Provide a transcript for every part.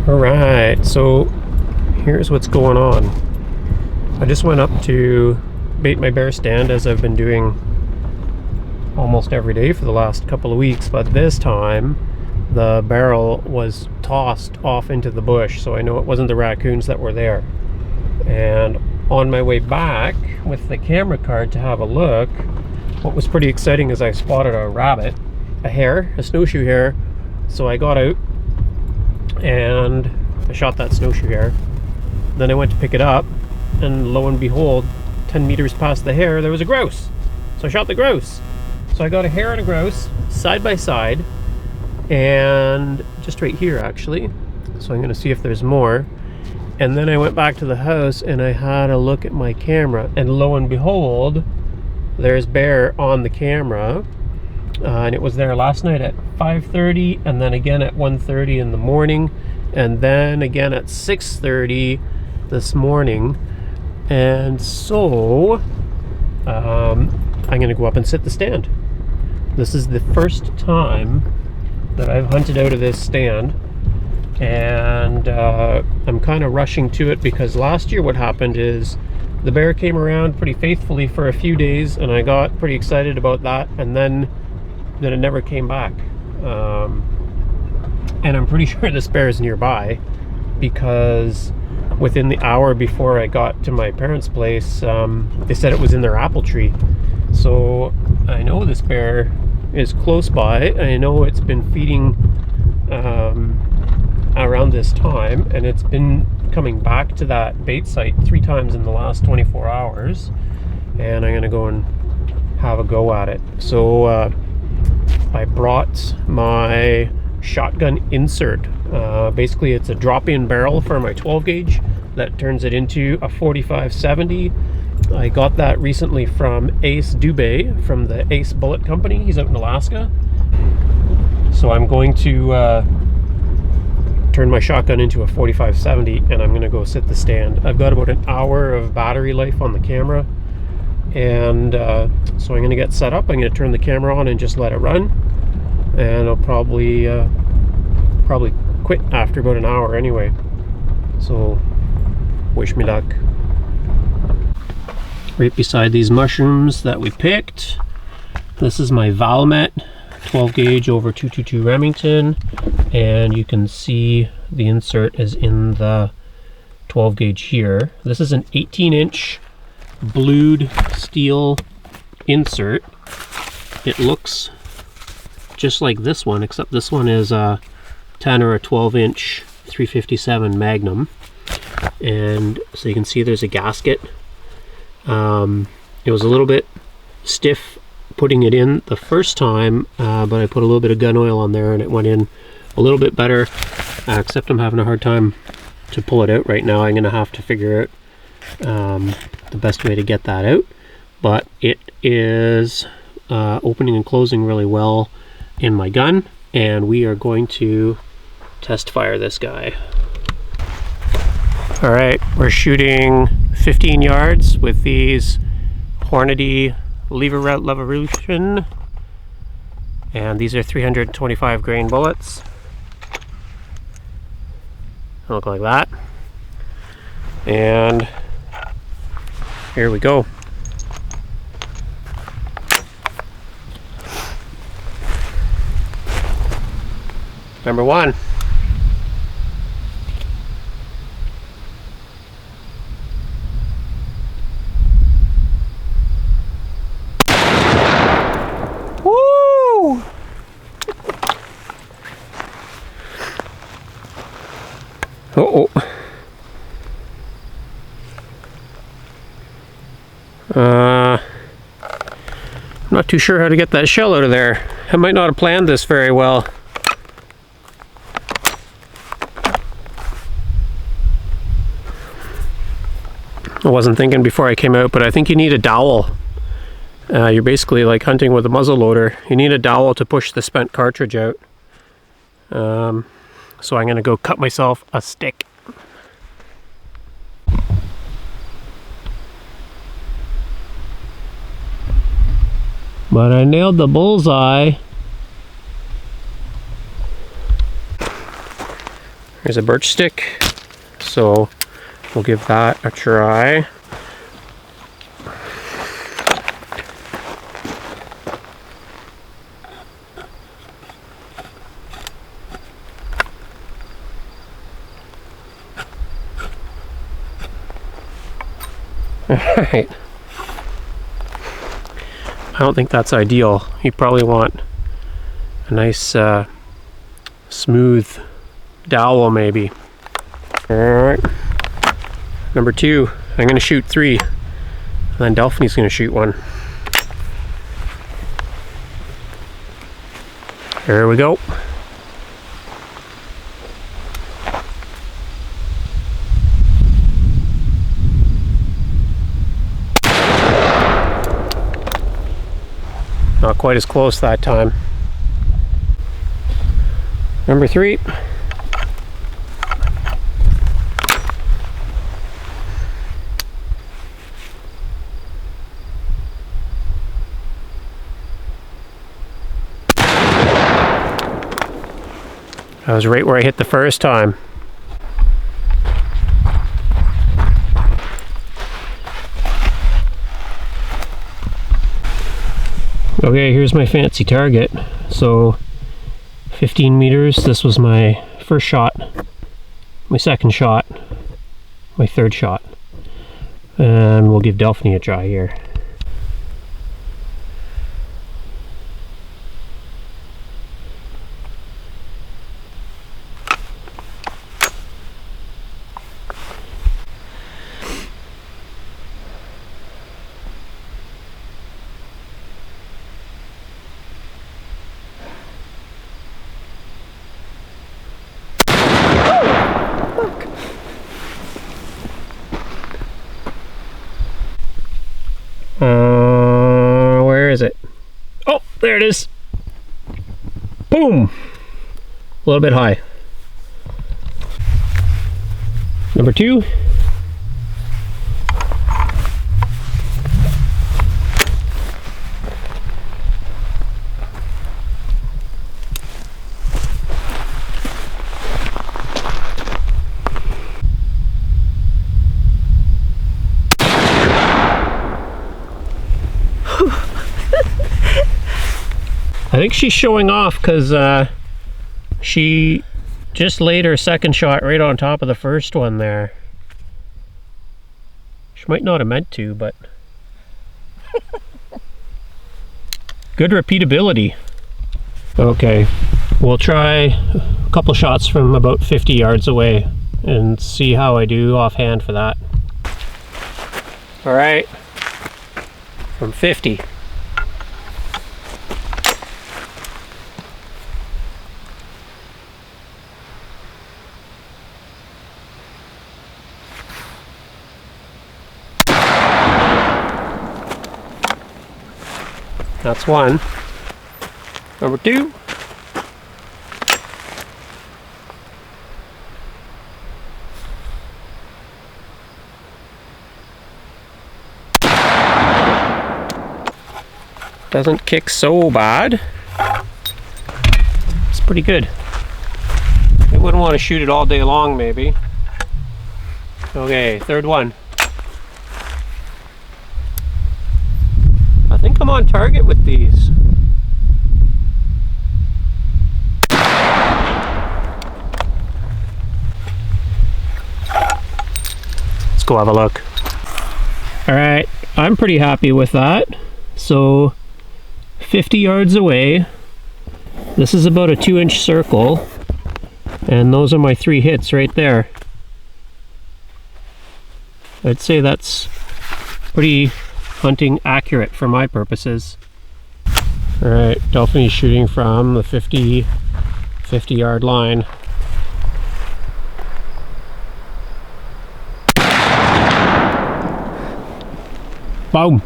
Alright, so here's what's going on. I just went up to bait my bear stand, as I've been doing almost every day for the last couple of weeks, but this time the barrel was tossed off into the bush, so I know it wasn't the raccoons that were there. And on my way back with the camera card to have a look, what was pretty exciting is I spotted a rabbit, a hare, a snowshoe hare. So I got out and I shot that snowshoe hare. Then I went to pick it up, and lo and behold, 10 meters past the hare there was a grouse. So I shot the grouse. So I got a hare and a grouse side by side, and just right here actually. So I'm gonna see if there's more. And then I went back to the house and I had a look at my camera, and lo and behold, there's bear on the camera. And it was there last night at 5:30, and then again at 1:30 in the morning, and then again at 6:30 this morning. And so I'm gonna go up and sit the stand. This is the first time that I've hunted out of this stand, and I'm kind of rushing to it because last year what happened is the bear came around pretty faithfully for a few days, and I got pretty excited about that, and then it never came back. And I'm pretty sure this bear is nearby, because within the hour before I got to my parents' place, they said it was in their apple tree. So I know this bear is close by. I know it's been feeding around this time, and it's been coming back to that bait site 3 times in the last 24 hours. And I'm gonna go and have a go at it. So I brought my shotgun insert. Basically it's a drop-in barrel for my 12 gauge that turns it into a 45-70. I got that recently from Ace Dubé from the Ace Bullet Company. He's out in Alaska. So I'm going to turn my shotgun into a 45-70, and I'm gonna go sit the stand. I've got about an hour of battery life on the camera, and so I'm gonna get set up. I'm gonna turn the camera on and just let it run, and I'll probably quit after about an hour anyway. So wish me luck. Right beside these mushrooms that we picked, this is my Valmet 12 gauge over 222 Remington, and you can see the insert is in the 12 gauge here. This is an 18-inch blued steel insert. It looks just like this one, except this one is a 10 or a 12-inch 357 Magnum. And so you can see there's a gasket. It was a little bit stiff putting it in the first time, but I put a little bit of gun oil on there and it went in a little bit better, except I'm having a hard time to pull it out right now. I'm gonna have to figure out the best way to get that out, but it is opening and closing really well in my gun, and we are going to test fire this guy. All right, we're shooting 15 yards with these Hornady lever route Levolution, and these are 325 grain bullets. They look like that, and here we go. Number 1. Woo! Uh-oh. I'm not too sure how to get that shell out of there. I might not have planned this very well. I wasn't thinking before I came out, but I think you need a dowel. You're basically like hunting with a muzzle loader. You need a dowel to push the spent cartridge out. So I'm gonna go cut myself a stick. But I nailed the bullseye. Here's a birch stick, so we'll give that a try. Alright. I don't think that's ideal. You probably want a nice smooth dowel maybe. Alright. Number 2. I'm going to shoot 3. And then Delphine's going to shoot 1. There we go. Not quite as close that time. Number 3. I was right where I hit the first time. Okay, here's my fancy target. So 15 meters, this was my first shot, my second shot, my third shot. And we'll give Delphanie a try here. Where is it? Oh, there it is. Boom! A little bit high. Number 2. I think she's showing off because she just laid her second shot right on top of the first one there. She might not have meant to, but good repeatability. Okay, we'll try a couple shots from about 50 yards away and see how I do offhand for that. All right, from 50. That's 1. Number 2. Doesn't kick so bad. It's pretty good. I wouldn't want to shoot it all day long, maybe. Okay, third one. I think I'm on target with these. Let's go have a look. Alright, I'm pretty happy with that. So 50 yards away, this is about a 2-inch circle, and those are my 3 hits right there. I'd say that's pretty hunting accurate for my purposes. Alright, Delphine's shooting from the 50 yard line. Boom!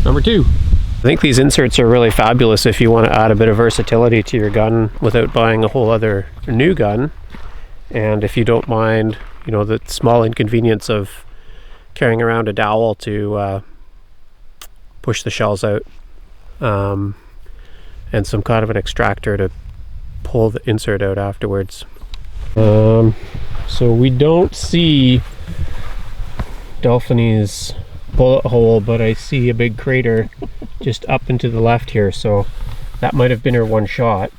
Number 2. I think these inserts are really fabulous if you want to add a bit of versatility to your gun without buying a whole other new gun. And if you don't mind, you know, the small inconvenience of carrying around a dowel to push the shells out. And and some kind of an extractor to pull the insert out afterwards. So we don't see Delphanie's bullet hole, but I see a big crater just up and to the left here, so that might have been her one shot.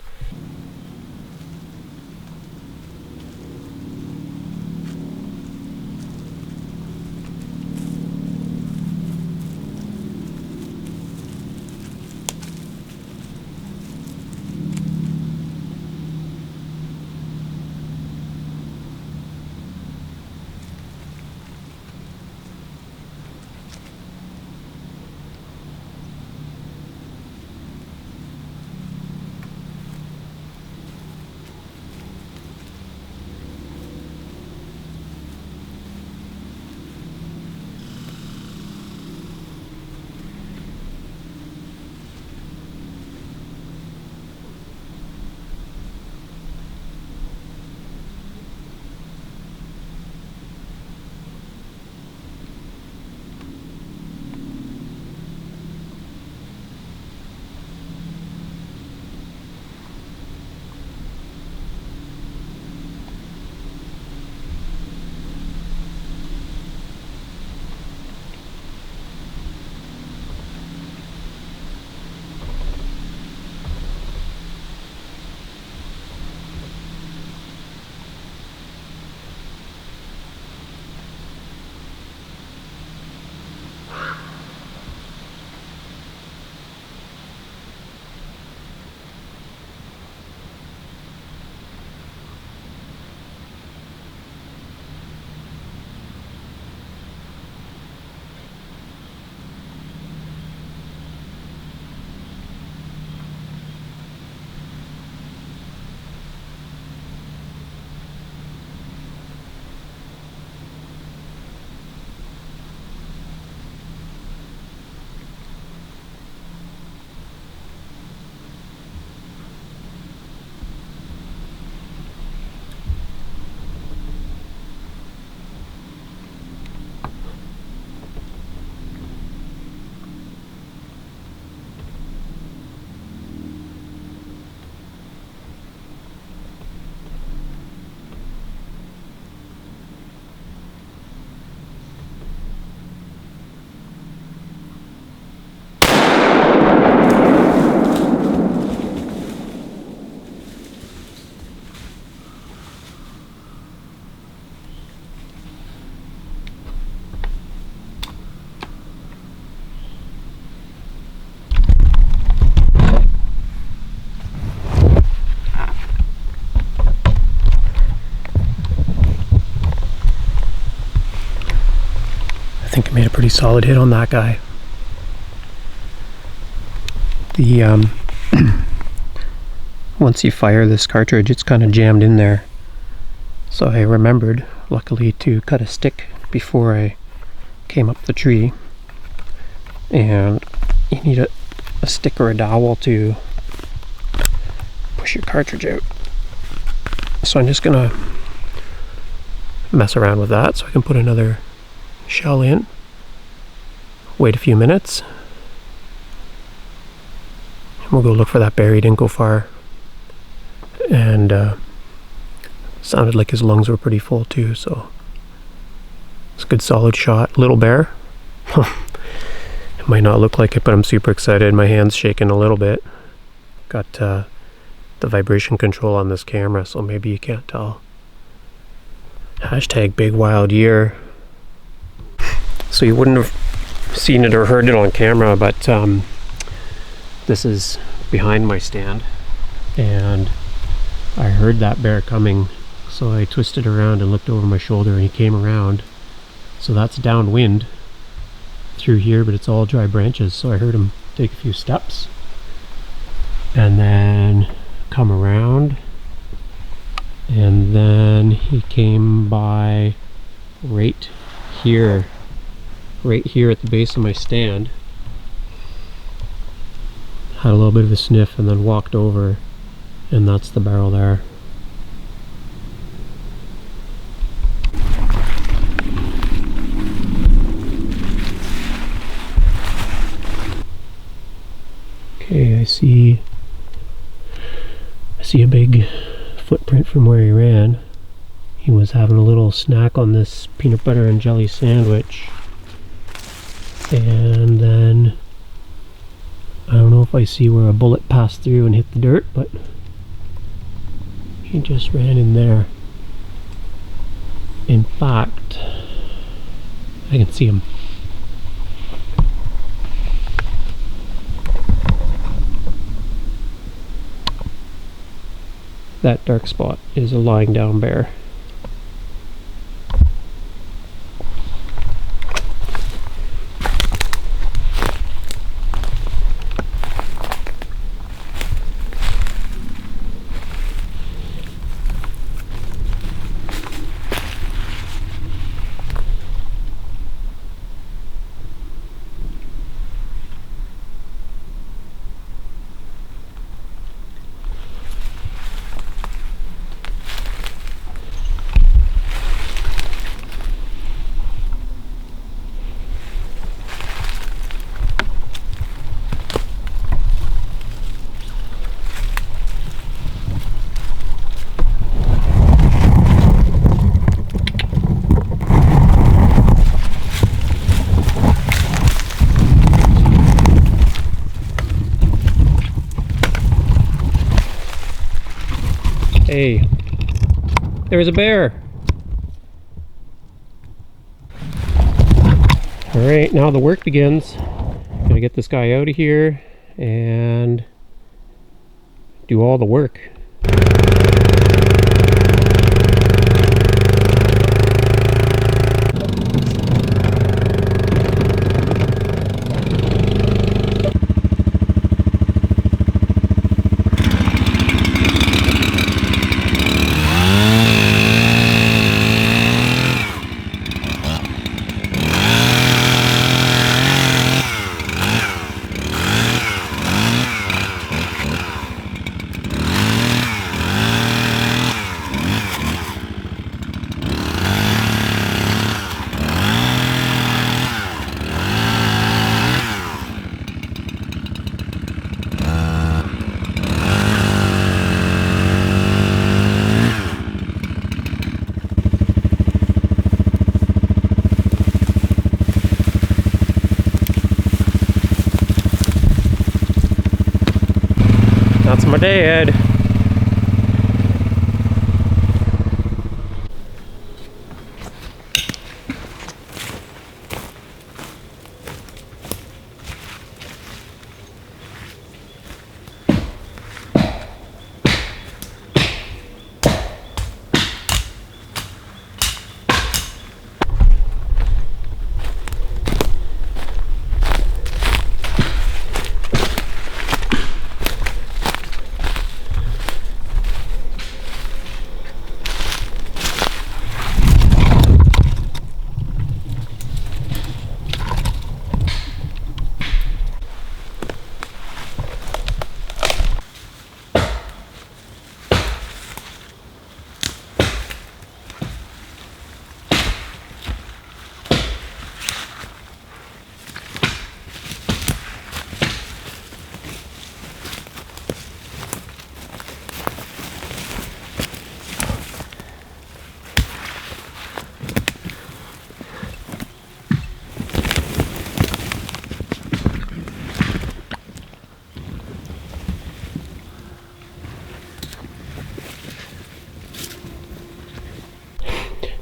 I think I made a pretty solid hit on that guy. The once you fire this cartridge, it's kind of jammed in there. So I remembered, luckily, to cut a stick before I came up the tree. And you need a stick or a dowel to push your cartridge out. So I'm just gonna mess around with that so I can put another shell in, wait a few minutes, and we'll go look for that bear. He didn't go far, and sounded like his lungs were pretty full too, so it's a good solid shot. Little bear. It might not look like it, but I'm super excited. My hand's shaking a little bit. Got the vibration control on this camera, so maybe you can't tell. Hashtag big wild year. So you wouldn't have seen it or heard it on camera, but this is behind my stand, and I heard that bear coming, so I twisted around and looked over my shoulder, and he came around. So that's downwind through here, but it's all dry branches, so I heard him take a few steps and then come around, and then he came by right here at the base of my stand, had a little bit of a sniff, and then walked over, and that's the barrel there. Okay, I see see a big footprint from where he ran. He was having a little snack on this peanut butter and jelly sandwich. And then I don't know if I see where a bullet passed through and hit the dirt, but he just ran in there. In fact, I can see him. That dark spot is a lying down bear. Hey, there's a bear. All right, now the work begins. Gotta get this guy out of here and do all the work. That's my dad.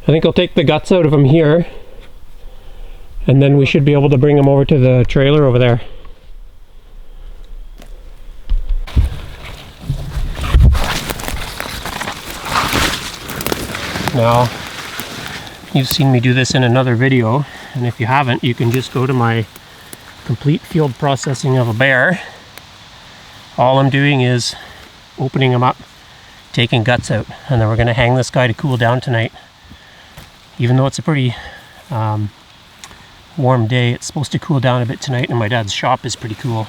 I think I'll take the guts out of him here, and then we should be able to bring him over to the trailer over there. Now, you've seen me do this in another video, and if you haven't, you can just go to my complete field processing of a bear. All I'm doing is opening him up, taking guts out, and then we're going to hang this guy to cool down tonight. Even though it's a pretty warm day, it's supposed to cool down a bit tonight, and my dad's shop is pretty cool.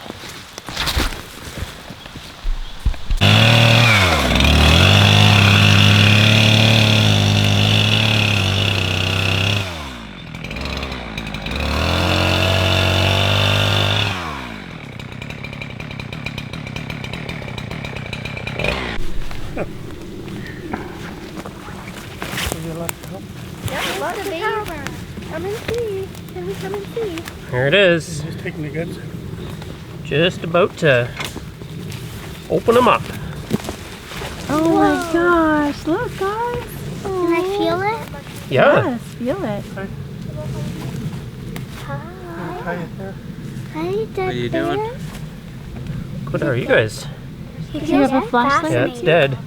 me come and see. Here it is. Just taking the guts. Just about to open them up. Oh my gosh, look guys. Can I feel it? Yeah. Yes, feel it. Tie it there. Hi, Dad. What are you doing? What are you guys? Do you have a flashlight? Yeah, it's dead.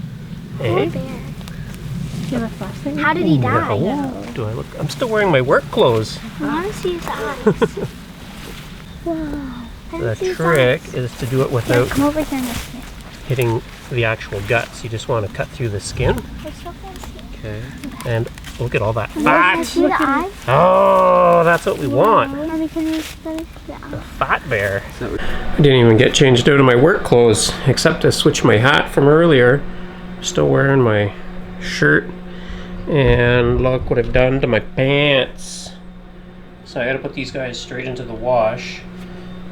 Eh? Do you have a flashlight? How did he die? No. Do I look? I'm still wearing my work clothes. I want to see his eyes. Whoa. The trick is to do it without Come over here and listen. hitting the actual guts. You just want to cut through the skin. Okay. And look at all that fat. See the eyes? Oh, that's what we want. Mommy, can you let us see the eyes? Fat bear. I didn't even get changed out of my work clothes, except to switch my hat from earlier. Still wearing my shirt. And look what I've done to my pants. So I gotta put these guys straight into the wash.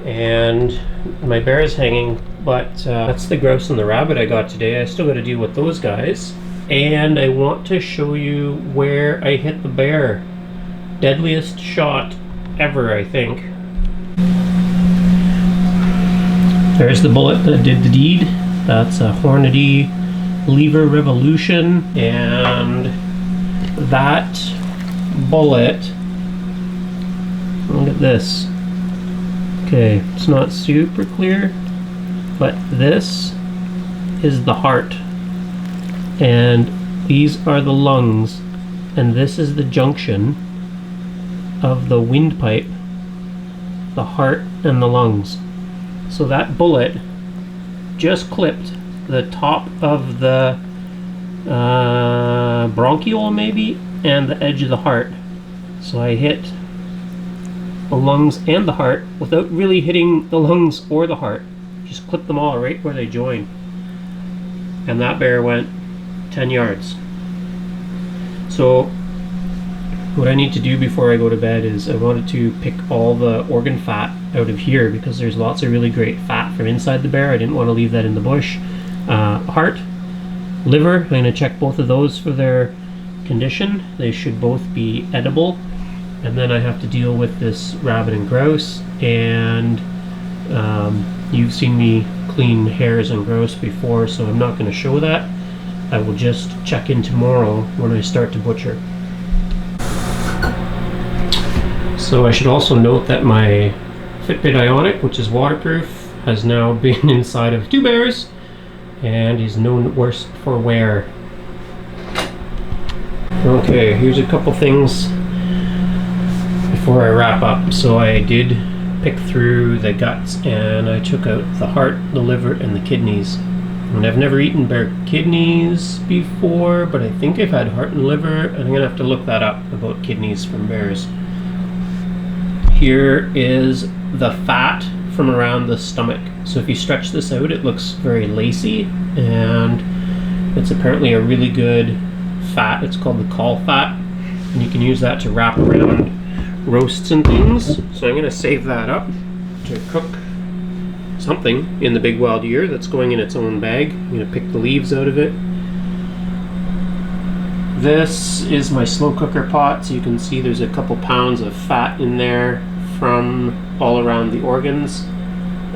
And my bear is hanging, but that's the grouse and the rabbit I got today. I still gotta deal with those guys. And I want to show you where I hit the bear. Deadliest shot ever, I think. There's the bullet that did the deed. That's a Hornady Lever Revolution. And that bullet, look at this. Okay, it's not super clear, but this is the heart. And these are the lungs, and this is the junction of the windpipe, the heart and the lungs. So that bullet just clipped the top of the bronchiole maybe, and the edge of the heart. So I hit the lungs and the heart without really hitting the lungs or the heart. Just clipped them all right where they join. And that bear went 10 yards. So what I need to do before I go to bed is I wanted to pick all the organ fat out of here, because there's lots of really great fat from inside the bear. I didn't want to leave that in the bush. Heart, liver, I'm going to check both of those for their condition. They should both be edible. And then I have to deal with this rabbit and grouse. And you've seen me clean hares and grouse before, so I'm not going to show that. I will just check in tomorrow when I start to butcher. So I should also note that my Fitbit Ionic, which is waterproof, has now been inside of 2 bears and is no worse for wear. Okay, here's a couple things before I wrap up. So I did pick through the guts and I took out the heart, the liver, and the kidneys. And I've never eaten bear kidneys before, but I think I've had heart and liver, and I'm gonna have to look that up about kidneys from bears. Here is the fat from around the stomach. So if you stretch this out, it looks very lacy, and it's apparently a really good fat. It's called the caul fat, and you can use that to wrap around roasts and things. So I'm gonna save that up to cook something in the big wild year that's going in its own bag. I'm going to pick the leaves out of it. This is my slow cooker pot, so you can see there's a couple pounds of fat in there from all around the organs,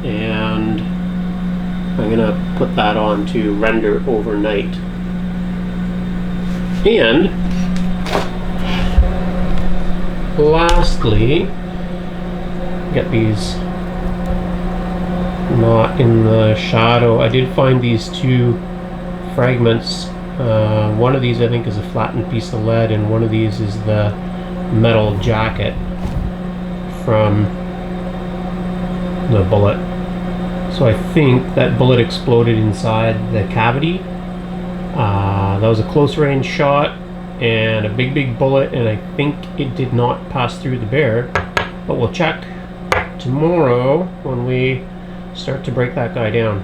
and I'm going to put that on to render overnight. And lastly, get these not in the shadow. I did find these 2 fragments. One of these I think is a flattened piece of lead, and one of these is the metal jacket from the bullet. So I think that bullet exploded inside the cavity. That was a close range shot and a big bullet, and I think it did not pass through the bear, but we'll check tomorrow when we start to break that guy down.